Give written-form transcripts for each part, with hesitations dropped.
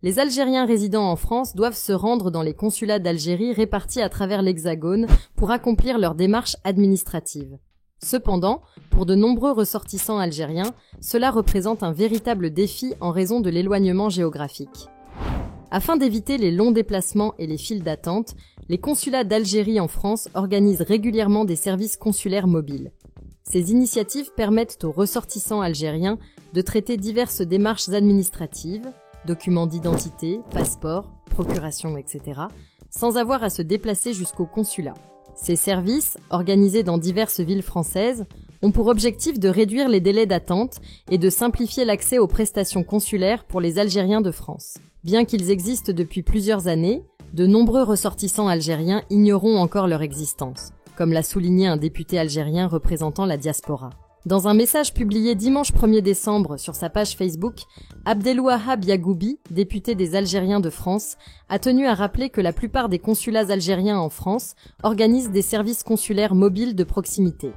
Les Algériens résidant en France doivent se rendre dans les consulats d'Algérie répartis à travers l'Hexagone pour accomplir leurs démarches administratives. Cependant, pour de nombreux ressortissants algériens, cela représente un véritable défi en raison de l'éloignement géographique. Afin d'éviter les longs déplacements et les files d'attente, les consulats d'Algérie en France organisent régulièrement des services consulaires mobiles. Ces initiatives permettent aux ressortissants algériens de traiter diverses démarches administratives, documents d'identité, passeports, procuration, etc., sans avoir à se déplacer jusqu'au consulat. Ces services, organisés dans diverses villes françaises, ont pour objectif de réduire les délais d'attente et de simplifier l'accès aux prestations consulaires pour les Algériens de France. Bien qu'ils existent depuis plusieurs années, de nombreux ressortissants algériens ignorent encore leur existence, comme l'a souligné un député algérien représentant la diaspora. Dans un message publié dimanche 1er décembre sur sa page Facebook, Abdelwahab Yagoubi, député des Algériens de France, a tenu à rappeler que la plupart des consulats algériens en France organisent des services consulaires mobiles de proximité.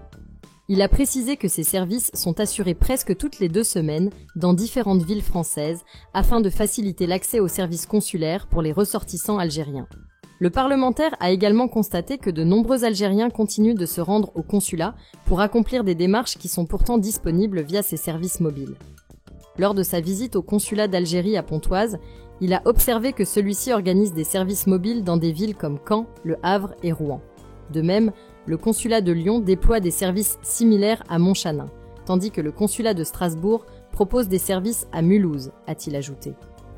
Il a précisé que ces services sont assurés presque toutes les 2 semaines dans différentes villes françaises afin de faciliter l'accès aux services consulaires pour les ressortissants algériens. Le parlementaire a également constaté que de nombreux Algériens continuent de se rendre au consulat pour accomplir des démarches qui sont pourtant disponibles via ces services mobiles. Lors de sa visite au consulat d'Algérie à Pontoise, il a observé que celui-ci organise des services mobiles dans des villes comme Caen, Le Havre et Rouen. De même, le consulat de Lyon déploie des services similaires à Montchanin, tandis que le consulat de Strasbourg propose des services à Mulhouse, a-t-il ajouté.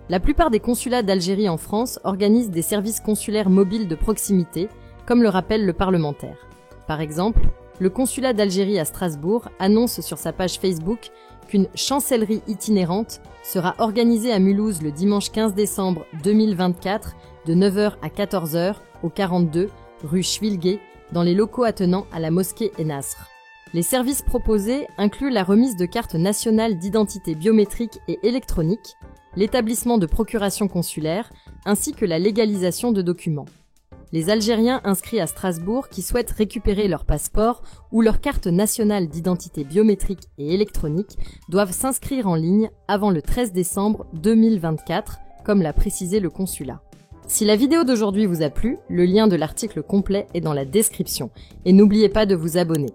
La plupart des consulats d'Algérie en France organisent des services consulaires mobiles de proximité, comme le rappelle le parlementaire. Par exemple, le consulat d'Algérie à Strasbourg annonce sur sa page Facebook qu'une chancellerie itinérante sera organisée à Mulhouse le dimanche 15 décembre 2024 de 9h à 14h au 42 rue Schwilgé, dans les locaux attenants à la mosquée Ennasr. Les services proposés incluent la remise de cartes nationales d'identité biométrique et électronique, l'établissement de procuration consulaire, ainsi que la légalisation de documents. Les Algériens inscrits à Strasbourg qui souhaitent récupérer leur passeport ou leur carte nationale d'identité biométrique et électronique doivent s'inscrire en ligne avant le 13 décembre 2024, comme l'a précisé le consulat. Si la vidéo d'aujourd'hui vous a plu, le lien de l'article complet est dans la description et n'oubliez pas de vous abonner.